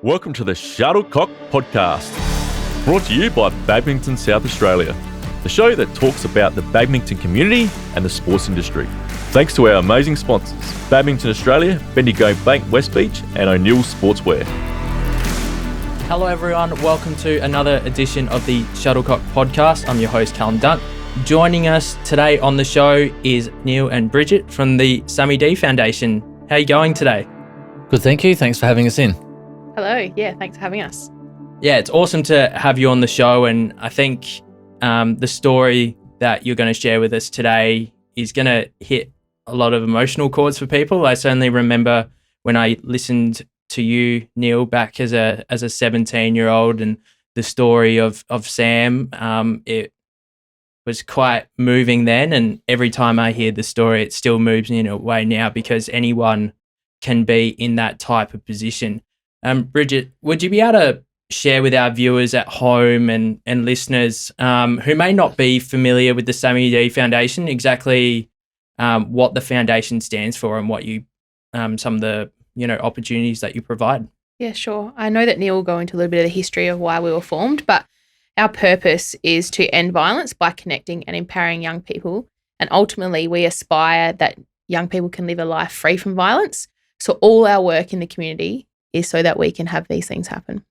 Welcome to the Shuttlecock podcast, brought to you by Badminton South Australia, the show that talks about the badminton community and the sports industry. Thanks to our amazing sponsors, Badminton Australia, Bendigo Bank West Beach and O'Neill Sportswear. Hello everyone, welcome to another edition of the Shuttlecock podcast. I'm your host, Callum Dunk. Joining us today on the show is Neil and Bridget from the Sammy D Foundation. How are you going today? Good, thank you. Thanks for having us in. Hello. Yeah, thanks for having us. Yeah, it's awesome to have you on the show, and I think the story that you're going to share with us today is going to hit a lot of emotional chords for people. I certainly remember when I listened to you, Neil, back as a 17-year-old, and the story of Sam. It was quite moving then, and every time I hear the story, it still moves me in a way now, because anyone can be in that type of position. Bridget, would you be able to share with our viewers at home and listeners who may not be familiar with the Sammy D Foundation exactly what the foundation stands for and what you some of the opportunities that you provide? Yeah, sure. I know that Neil will go into a little bit of the history of why we were formed, but our purpose is to end violence by connecting and empowering young people. And ultimately, we aspire that young people can live a life free from violence. So all our work in the community is so that we can have these things happen.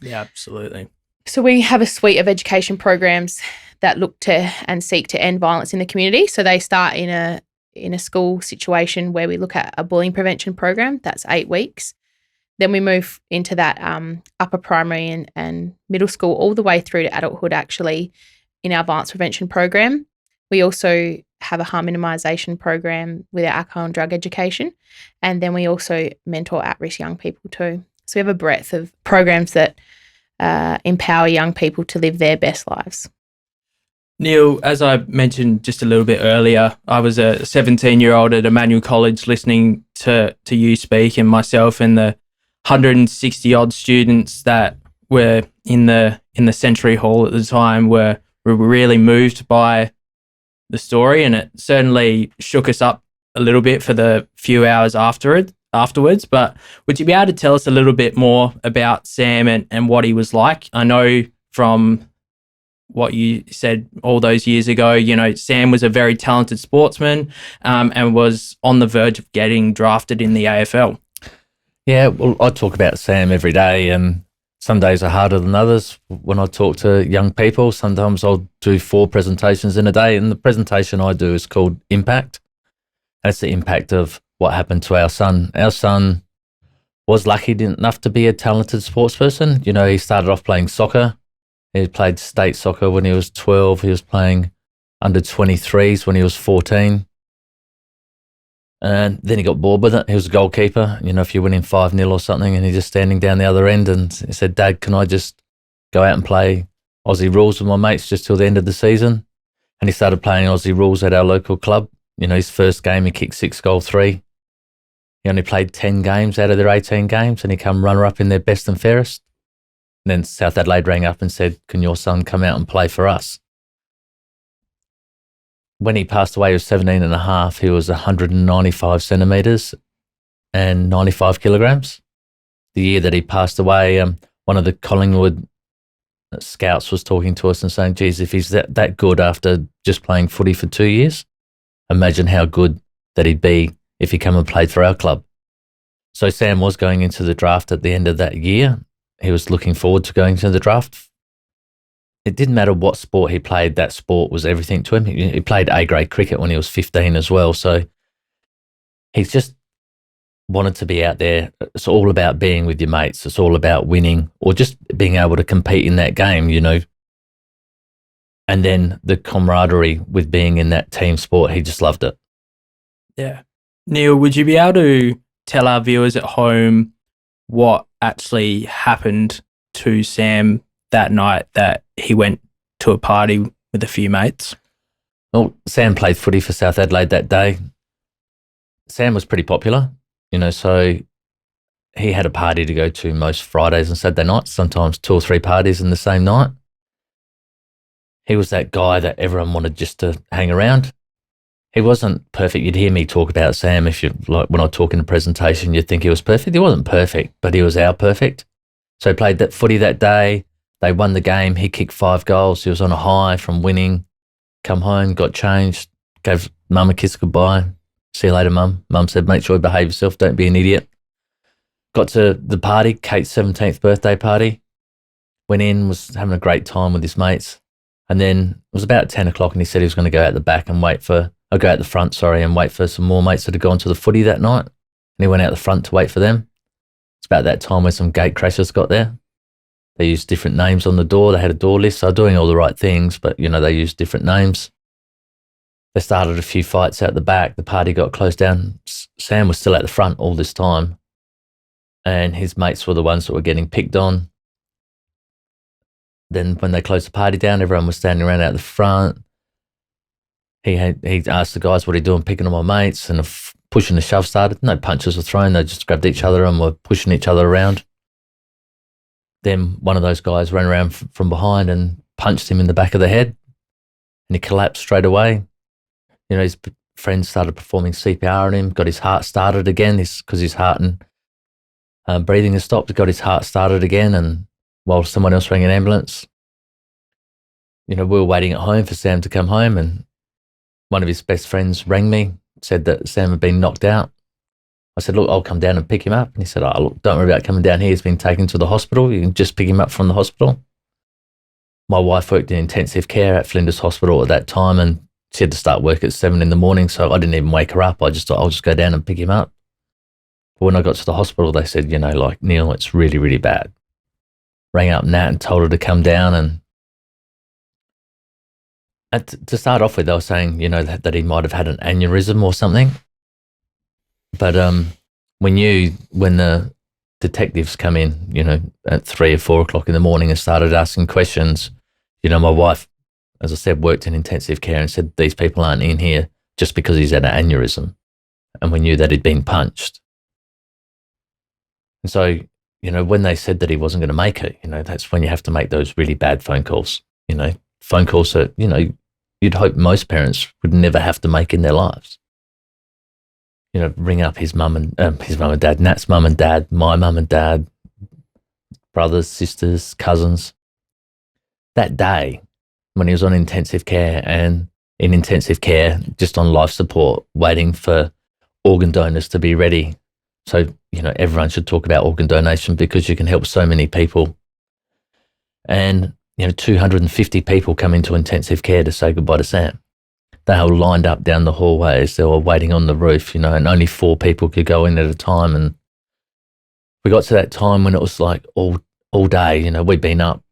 Yeah, absolutely. So we have a suite of education programs that look to and seek to end violence in the community. So they start in a school situation where we look at a bullying prevention program. That's 8 weeks. Then we move into that upper primary and middle school all the way through to adulthood, actually, in our violence prevention program. We also have a harm minimisation program with our alcohol and drug education. And then we also mentor at-risk young people too. So we have a breadth of programs that empower young people to live their best lives. Neil, as I mentioned just a little bit earlier, I was a 17-year-old at Emmanuel College listening to you speak, and myself and the 160-odd students that were in the Century Hall at the time were really moved by the story, and it certainly shook us up a little bit for the few hours afterwards. But would you be able to tell us a little bit more about Sam and what he was like? I know from what you said all those years ago, Sam was a very talented sportsman and was on the verge of getting drafted in the AFL. Yeah, well, I talk about Sam every day, and some days are harder than others. When I talk to young people, sometimes I'll do 4 presentations in a day, and the presentation I do is called Impact. That's the impact of what happened to our son. Our son was lucky enough to be a talented sports person. He started off playing soccer. He played state soccer when he was 12. He was playing under 23s when he was 14. And then he got bored with it. He was a goalkeeper. If you're winning 5-0 or something and he's just standing down the other end, and he said, "Dad, can I just go out and play Aussie rules with my mates just till the end of the season?" And he started playing Aussie rules at our local club. His first game, he kicked 6 goal 3. He only played 10 games out of their 18 games, and he come runner-up in their best and fairest. And then South Adelaide rang up and said, "Can your son come out and play for us?" When he passed away, he was 17 and a half. He was 195 centimetres and 95 kilograms. The year that he passed away, one of the Collingwood scouts was talking to us and saying, "Geez, if he's that good after just playing footy for 2 years, imagine how good that he'd be if he come and played for our club." So Sam was going into the draft at the end of that year. He was looking forward to going to the draft. It didn't matter what sport he played, that sport was everything to him. He played A-grade cricket when he was 15 as well. So he just wanted to be out there. It's all about being with your mates. It's all about winning or just being able to compete in that game, And then the camaraderie with being in that team sport, he just loved it. Yeah. Neil, would you be able to tell our viewers at home what actually happened to Sam that night that he went to a party with a few mates? Well, Sam played footy for South Adelaide that day. Sam was pretty popular, so he had a party to go to most Fridays and Saturday nights, sometimes 2 or 3 parties in the same night. He was that guy that everyone wanted just to hang around. he wasn't perfect. You'd hear me talk about Sam if you like when I talk in a presentation, you'd think he was perfect. He wasn't perfect, but he was our perfect. So he played that footy that day. They won the game. He kicked 5 goals. He was on a high from winning. Come home, got changed, gave Mum a kiss goodbye. See you later, Mum. Mum said, make sure you behave yourself. Don't be an idiot. Got to the party, Kate's 17th birthday party. Went in, was having a great time with his mates. And then it was about 10 o'clock and he said he was going to go out the back and go out the front, and wait for some more mates that had gone to the footy that night. And he went out the front to wait for them. It's about that time when some gate crashers got there. They used different names on the door. They had a door list. So doing all the right things, but, they used different names. They started a few fights out the back. The party got closed down. Sam was still at the front all this time. And his mates were the ones that were getting picked on. Then when they closed the party down, everyone was standing around out the front. He asked the guys, what are you doing, picking on my mates? And push and a shove started. No punches were thrown. They just grabbed each other and were pushing each other around. Then one of those guys ran around from behind and punched him in the back of the head. And he collapsed straight away. His friends started performing CPR on him, got his heart started again because his heart and breathing has stopped. Got his heart started again, and while someone else rang an ambulance. We were waiting at home for Sam to come home, and one of his best friends rang me, said that Sam had been knocked out. I said, look, I'll come down and pick him up. And he said, oh, look, don't worry about coming down here. He's been taken to the hospital. You can just pick him up from the hospital. My wife worked in intensive care at Flinders Hospital at that time, and she had to start work at 7 a.m, so I didn't even wake her up. I just thought I'll just go down and pick him up. But when I got to the hospital, they said, Neil, it's really, really bad. Rang up Nat and told her to come down. And to start off with, they were saying, that he might have had an aneurysm or something. But we knew when the detectives come in, at 3 or 4 o'clock in the morning and started asking questions, my wife, as I said, worked in intensive care and said, these people aren't in here just because he's had an aneurysm. And we knew that he'd been punched. And so, when they said that he wasn't going to make it, that's when you have to make those really bad phone calls, phone calls that, you'd hope most parents would never have to make in their lives. Ring up his mum and dad, Nat's mum and dad, my mum and dad, brothers, sisters, cousins. That day, when he was on intensive care and in intensive care, just on life support, waiting for organ donors to be ready. So, everyone should talk about organ donation because you can help so many people. And, 250 people come into intensive care to say goodbye to Sam. They were lined up down the hallways. They were waiting on the roof, and only 4 people could go in at a time. And we got to that time when it was like all day, we'd been up,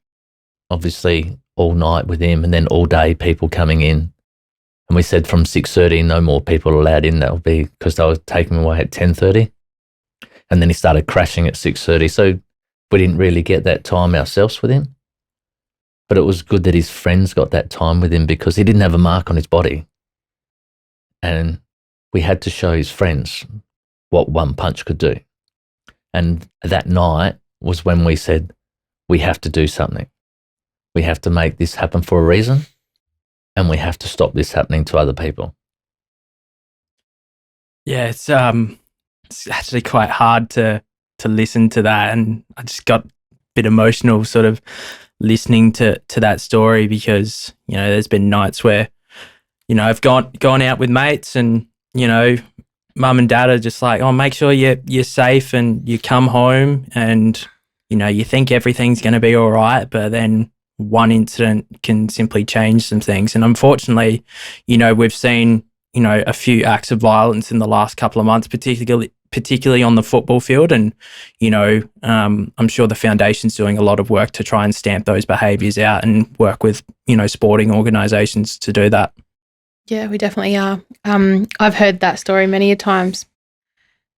obviously, all night with him, and then all day people coming in. And we said from 6:30, no more people allowed in. That would be because they were taking him away at 10:30. And then he started crashing at 6:30. So we didn't really get that time ourselves with him. But it was good that his friends got that time with him because he didn't have a mark on his body. And we had to show his friends what one punch could do. And that night was when we said, we have to do something. We have to make this happen for a reason, and we have to stop this happening to other people. Yeah, it's actually quite hard to listen to that, and I just got a bit emotional sort of listening to that story because, there's been nights where, I've gone out with mates and, mum and dad are just like, oh, make sure you're safe and you come home and, you think everything's going to be all right, but then one incident can simply change some things. And unfortunately, we've seen, a few acts of violence in the last couple of months, particularly on the football field. And, I'm sure the foundation's doing a lot of work to try and stamp those behaviours out and work with, sporting organisations to do that. Yeah, we definitely are. I've heard that story many a times,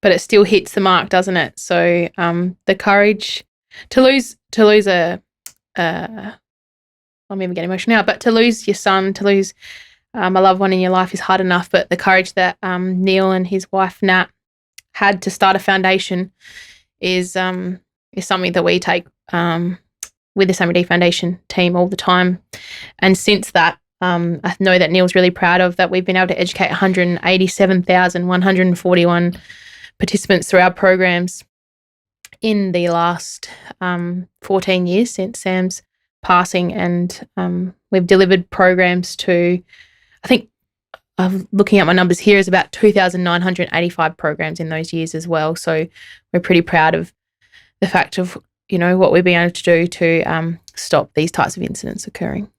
but it still hits the mark, doesn't it? So the courage to lose I'm even getting emotional now, but to lose your son, to lose a loved one in your life is hard enough, but the courage that Neil and his wife Nat had to start a foundation is something that we take with the Sammy D Foundation team all the time. And since that, I know that Neil's really proud of that. We've been able to educate 187,141 participants through our programs in the last 14 years since Sam's passing, and we've delivered programs to, I think, looking at my numbers here, is about 2,985 programs in those years as well. So we're pretty proud of the fact of, what we've been able to do to stop these types of incidents occurring.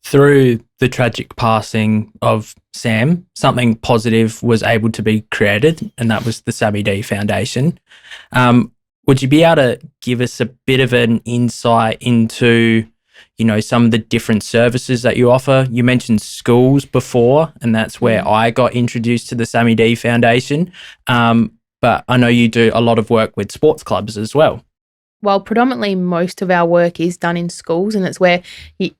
Through the tragic passing of Sam, something positive was able to be created, and that was the Sammy D Foundation. Would you be able to give us a bit of an insight into, some of the different services that you offer? You mentioned schools before, and that's where I got introduced to the Sammy D Foundation. But I know you do a lot of work with sports clubs as well. Well, predominantly most of our work is done in schools, and it's where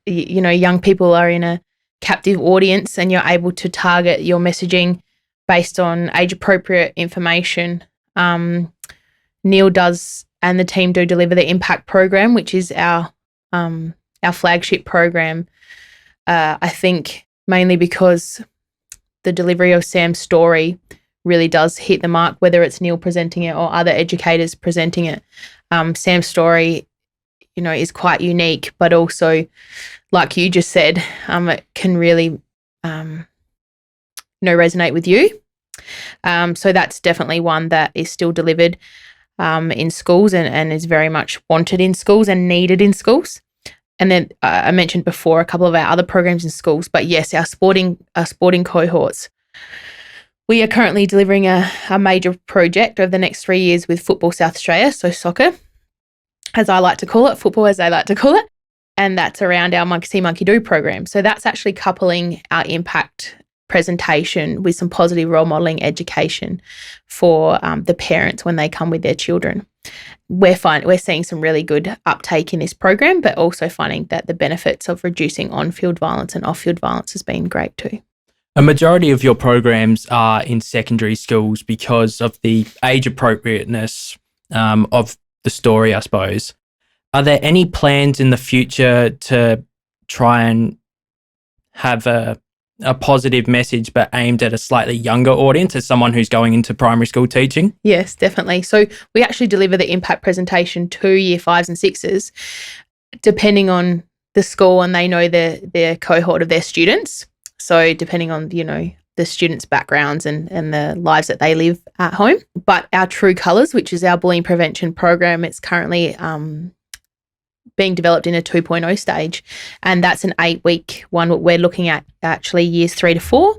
young people are in a captive audience, and you're able to target your messaging based on age-appropriate information. Neil does, and the team do deliver the Impact program, which is our flagship program. I think mainly because the delivery of Sam's story really does hit the mark, whether it's Neil presenting it or other educators presenting it. Sam's story, is quite unique, but also, like you just said, it can really, resonate with you. So that's definitely one that is still delivered in schools and is very much wanted in schools and needed in schools. And then I mentioned before a couple of our other programs in schools, but yes, our sporting cohorts. We are currently delivering a major project over the next 3 years with Football South Australia, so soccer, as I like to call it, football as they like to call it, and that's around our Monkey See, Monkey Do program. So that's actually coupling our impact presentation with some positive role modelling education for the parents when they come with their children. We're seeing some really good uptake in this program, but also finding that the benefits of reducing on-field violence and off-field violence has been great too. A majority of your programs are in secondary schools because of the age appropriateness of the story, I suppose. Are there any plans in the future to try and have a positive message but aimed at a slightly younger audience as someone who's going into primary school teaching? Yes, definitely. So we actually deliver the impact presentation to year 5s and 6s, depending on the school, and they know their cohort of their students. So depending on, the students' backgrounds and the lives that they live at home. But our True Colours, which is our bullying prevention program, it's currently being developed in a 2.0 stage. And that's an 8-week one. We're looking at actually years 3 to 4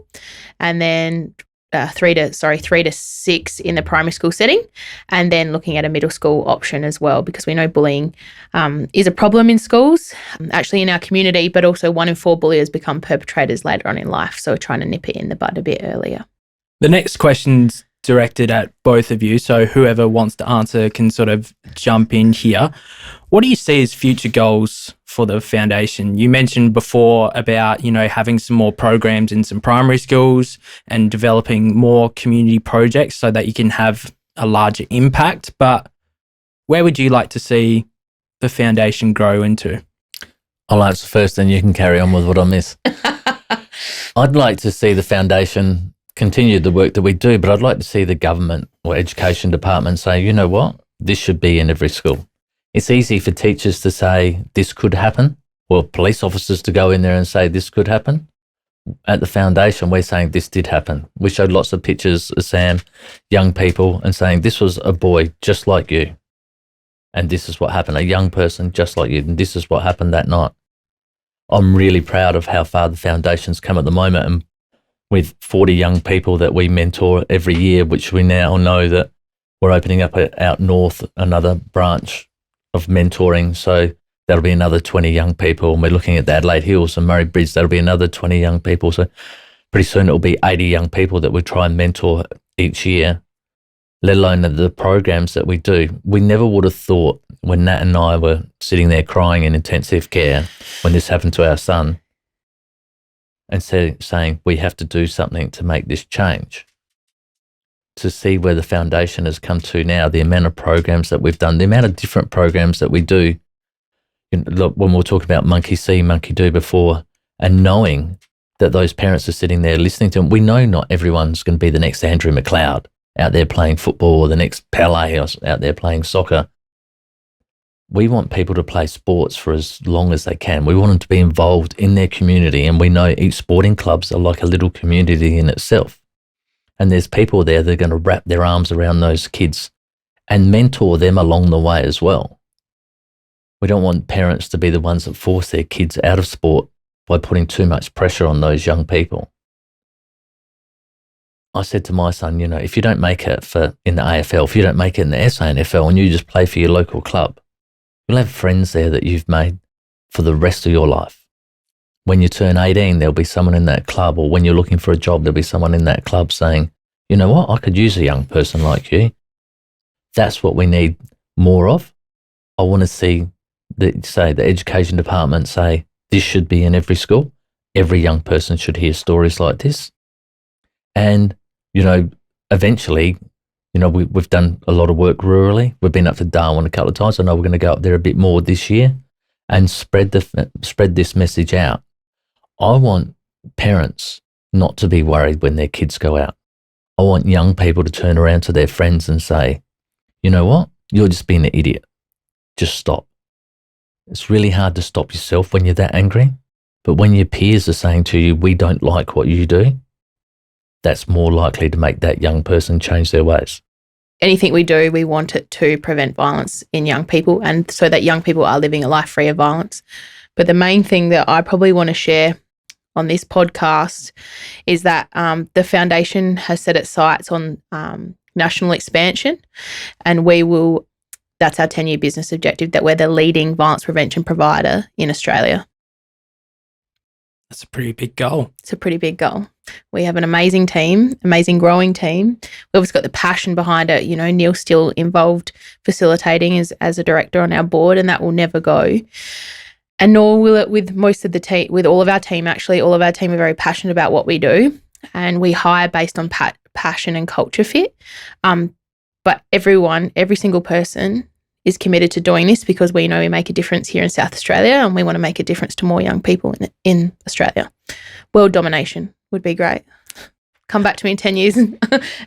and then 3 to 6 in the primary school setting, and then looking at a middle school option as well, because we know bullying is a problem in schools, actually in our community, but also 1 in 4 bullies become perpetrators later on in life. So we're trying to nip it in the bud a bit earlier. The next question's directed at both of you, so whoever wants to answer can sort of jump in here. What do you see as future goals for the foundation? You mentioned before about, having some more programs in some primary schools and developing more community projects so that you can have a larger impact. But where would you like to see the foundation grow into? I'll answer first, and you can carry on with what I miss. I'd like to see the foundation continue the work that we do, but I'd like to see the government or education department say, you know what, this should be in every school. It's easy for teachers to say this could happen, or police officers to go in there and say this could happen. At the foundation, we're saying this did happen. We showed lots of pictures of Sam, young people, and saying this was a boy just like you. And this is what happened, a young person just like you, and this is what happened that night. I'm really proud of how far the foundation's come at the moment, and with 40 young people that we mentor every year, which we now know that we're opening up out north another branch of mentoring. So that'll be another 20 young people. And we're looking at the Adelaide Hills and Murray Bridge. That'll be another 20 young people. So pretty soon it'll be 80 young people that we try and mentor each year, let alone the programs that we do. We never would have thought when Nat and I were sitting there crying in intensive care when this happened to our son, and saying we have to do something to make this change. To see where the foundation has come to now, the amount of programs that we've done, the amount of different programs that we do. When we were talking about Monkey See, Monkey Do before, and knowing that those parents are sitting there listening to them. We know not everyone's going to be the next Andrew McLeod out there playing football or the next Pele out there playing soccer. We want people to play sports for as long as they can. We want them to be involved in their community, and we know each sporting clubs are like a little community in itself. And there's people there that are going to wrap their arms around those kids and mentor them along the way as well. We don't want parents to be the ones that force their kids out of sport by putting too much pressure on those young people. I said to my son, if you don't make it in the AFL, if you don't make it in the SANFL and you just play for your local club, you'll have friends there that you've made for the rest of your life. When you turn 18, there'll be someone in that club, or when you're looking for a job, there'll be someone in that club saying, you know what, I could use a young person like you. That's what we need more of. I want to see the education department say, this should be in every school. Every young person should hear stories like this. And, eventually, we've done a lot of work rurally. We've been up to Darwin a couple of times. I know we're going to go up there a bit more this year and spread this message out. I want parents not to be worried when their kids go out. I want young people to turn around to their friends and say, you know what? You're just being an idiot. Just stop. It's really hard to stop yourself when you're that angry. But when your peers are saying to you, we don't like what you do, that's more likely to make that young person change their ways. Anything we do, we want it to prevent violence in young people, and so that young people are living a life free of violence. But the main thing that I probably want to share on this podcast is that the foundation has set its sights on national expansion, and that's our 10-year business objective, that we're the leading violence prevention provider in Australia. That's a pretty big goal. It's a pretty big goal. We have an amazing team, amazing growing team. We've always got the passion behind it. Neil's still involved facilitating as a director on our board, and that will never go. And nor will it with most of the team, with all of our team, actually. All of our team are very passionate about what we do, and we hire based on passion and culture fit. But every single person is committed to doing this because we know we make a difference here in South Australia, and we want to make a difference to more young people in Australia. World domination would be great. Come back to me in 10 years and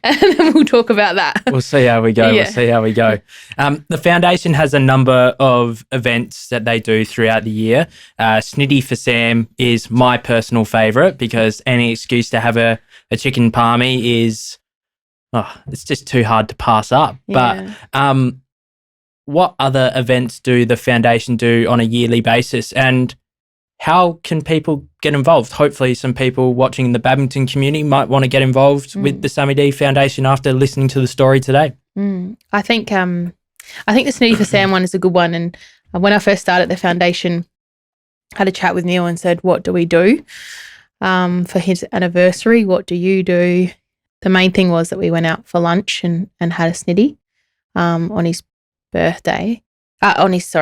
then we'll talk about that. We'll see how we go. Yeah. The foundation has a number of events that they do throughout the year. Snitty for Sam is my personal favourite because any excuse to have a chicken palmy it's just too hard to pass up. Yeah. But what other events do the foundation do on a yearly basis, and how can people get involved? Hopefully some people watching the badminton community might want to get involved with the Sammy D Foundation after listening to the story today. I think the Snitty for Sam one is a good one. And when I first started the foundation, I had a chat with Neil and said, what do we do for his anniversary? What do you do? The main thing was that we went out for lunch and had a Snitty on his birthday. On his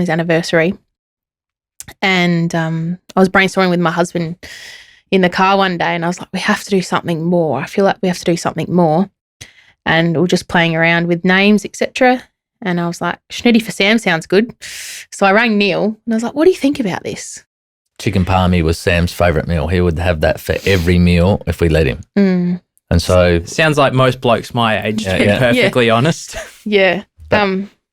anniversary. And I was brainstorming with my husband in the car one day, and I was like, we have to do something more. I feel like we have to do something more. And we were just playing around with names, etc. And I was like, Snitty for Sam sounds good. So I rang Neil and I was like, what do you think about this? Chicken palmy was Sam's favourite meal. He would have that for every meal if we let him. And so... Sounds like most blokes my age, to be perfectly honest. Yeah.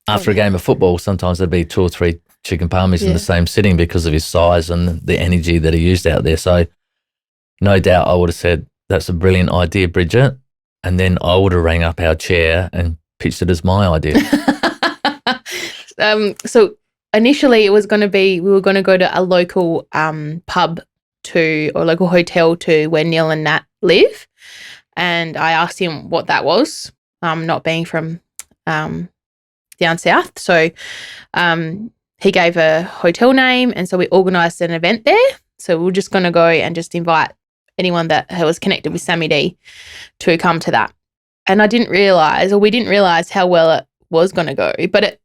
After a game of football, sometimes there'd be 2 or 3 chicken palmies in the same sitting because of his size and the energy that he used out there. So no doubt I would have said, that's a brilliant idea, Bridget. And then I would have rang up our chair and pitched it as my idea. So initially it was going to be, we were going to go to a local pub or local hotel to where Neil and Nat live. And I asked him what that was, not being from down south. So he gave a hotel name, and so we organised an event there. So we were just going to go and just invite anyone that was connected with Sammy D to come to that. And we didn't realise how well it was going to go. But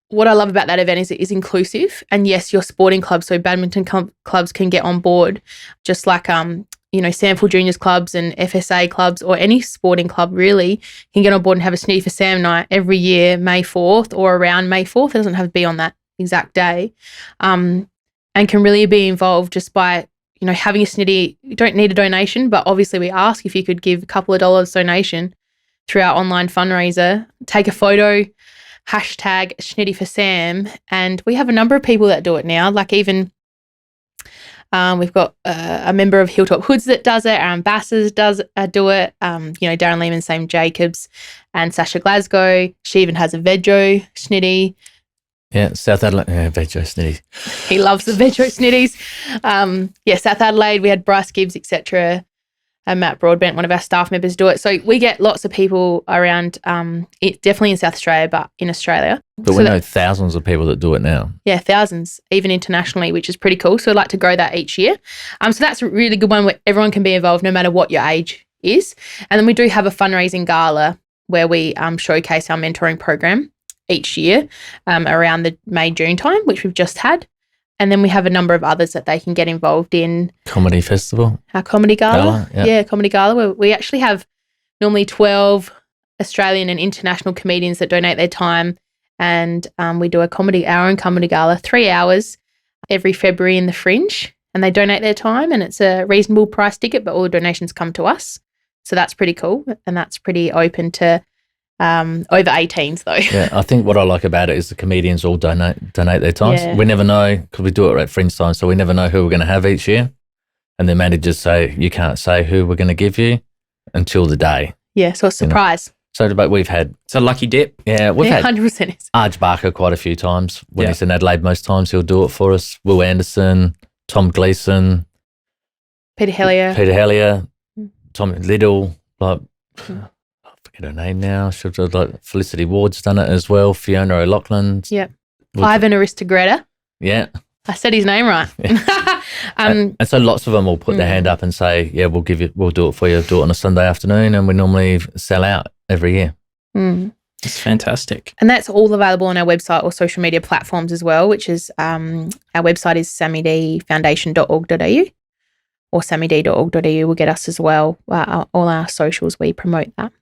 what I love about that event is it is inclusive. And yes, your sporting clubs, so badminton clubs can get on board, just like Samford Juniors clubs and FSA clubs, or any sporting club really can get on board and have a Snitty for Sam night every year, May 4th or around May 4th. It doesn't have to be on that exact day. And and can really be involved just by, having a Snitty. You don't need a donation, but obviously we ask if you could give a couple of dollars donation through our online fundraiser, take a photo, hashtag Snitty for Sam. And we have a number of people that do it now. Like even we've got a member of Hilltop Hoods that does it. Our ambassadors do it. Darren Lehman, Sam Jacobs and Sasha Glasgow. She even has a Vejo Snitty. Yeah, South Adelaide. Yeah, Vejo Snitty. He loves the Vejo Snitties. South Adelaide, we had Bryce Gibbs, etc. And Matt Broadbent, one of our staff members, do it. So we get lots of people around, definitely in South Australia, but in Australia. But we know thousands of people that do it now. Yeah, thousands, even internationally, which is pretty cool. So I'd like to grow that each year. So that's a really good one where everyone can be involved no matter what your age is. And then we do have a fundraising gala where we showcase our mentoring program each year around the May, June time, which we've just had. And then we have a number of others that they can get involved in. Comedy festival. Our comedy gala. Yeah, comedy gala, where we actually have normally 12 Australian and international comedians that donate their time. And we do our own comedy gala, 3 hours every February in the Fringe. And they donate their time and it's a reasonable price ticket, but all the donations come to us. So that's pretty cool. And that's pretty open to over 18s though. Yeah, I think what I like about it is the comedians all donate their times. Yeah. We never know, because we do it at Fringe Time, so we never know who we're going to have each year. And the managers say, you can't say who we're going to give you until the day. Yeah, so it's a surprise. So, but we've had... It's a lucky dip. Yeah, we've had 100% is. Arj Barker quite a few times. When he's in Adelaide, most times he'll do it for us. Will Anderson, Tom Gleeson. Peter Hellier, Tom Little, I forget her name now. Felicity Ward's done it as well. Fiona O'Loughlain. Yep. Ivan Aristogreta. Yeah. I said his name right. Yeah. And so lots of them will put their hand up and say, yeah, we'll do it for you. Do it on a Sunday afternoon. And we normally sell out every year. It's fantastic. And that's all available on our website or social media platforms as well, which is our website is sammydfoundation.org.au or sammyd.org.au will get us as well. All our socials, we promote that.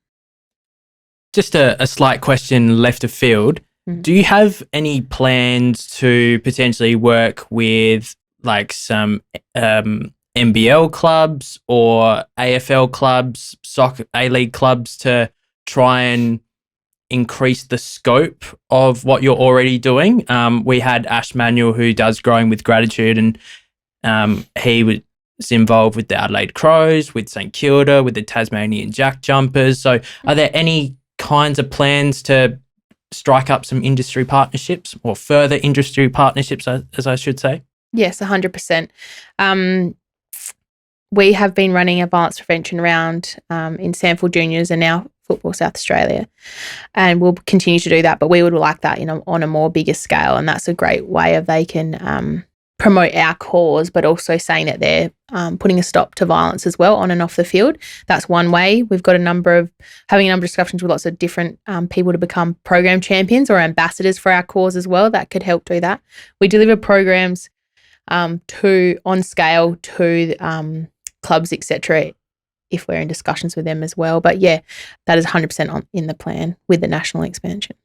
Just a slight question left of field. Do you have any plans to potentially work with like some NBL clubs or AFL clubs, soccer A-League clubs to try and increase the scope of what you're already doing? We had Ash Manuel, who does Growing with Gratitude, and he was involved with the Adelaide Crows, with St Kilda, with the Tasmanian Jack Jumpers. So are there any kinds of plans to strike up some industry partnerships or further industry partnerships, as I should say? Yes, 100%. We have been running a violence prevention round in Sandfield Juniors and now Football South Australia, and we'll continue to do that, but we would like that on a more bigger scale, and that's a great way of they can promote our cause, but also saying that they're putting a stop to violence as well on and off the field. That's one way. We've got having a number of discussions with lots of different people to become program champions or ambassadors for our cause as well. That could help do that. We deliver programs on scale to clubs, etc., if we're in discussions with them as well. But yeah, that is 100% in the plan with the national expansion.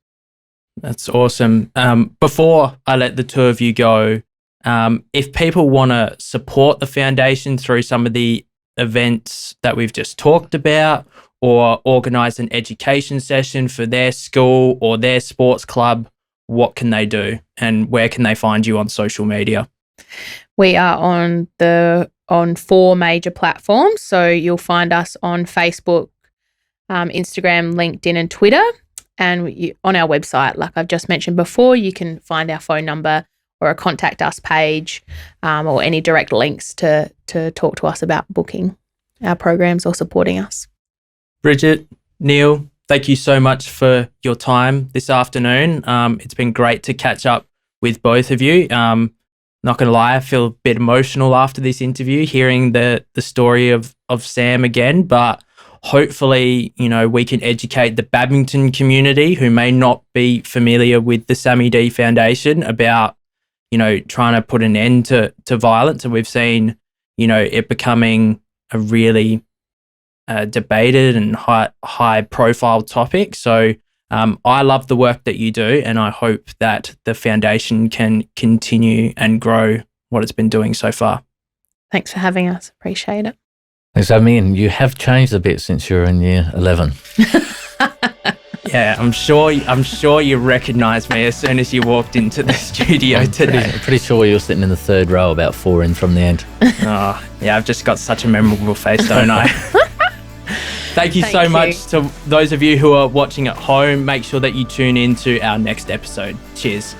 That's awesome. Before I let the two of you go, if people want to support the foundation through some of the events that we've just talked about, or organise an education session for their school or their sports club, what can they do and where can they find you on social media? We are on 4 major platforms. So you'll find us on Facebook, Instagram, LinkedIn and Twitter. And on our website, like I've just mentioned before, you can find our phone number or a contact us page or any direct links to talk to us about booking our programs or supporting us. Bridget, Neil, thank you so much for your time this afternoon. It's been great to catch up with both of you. Not going to lie, I feel a bit emotional after this interview, hearing the story of Sam again, but hopefully, we can educate the badminton community who may not be familiar with the Sammy D Foundation about, trying to put an end to violence. And we've seen, it becoming a really debated and high profile topic. So I love the work that you do, and I hope that the foundation can continue and grow what it's been doing so far. Thanks for having us. Appreciate it. Thanks for having me. And you have changed a bit since you were in year 11. Yeah, I'm sure you recognised me as soon as you walked into the studio today. Pretty sure you were sitting in the third row, about 4 in from the end. Oh, yeah, I've just got such a memorable face, don't I? Thank you so much to those of you who are watching at home. Make sure that you tune in to our next episode. Cheers.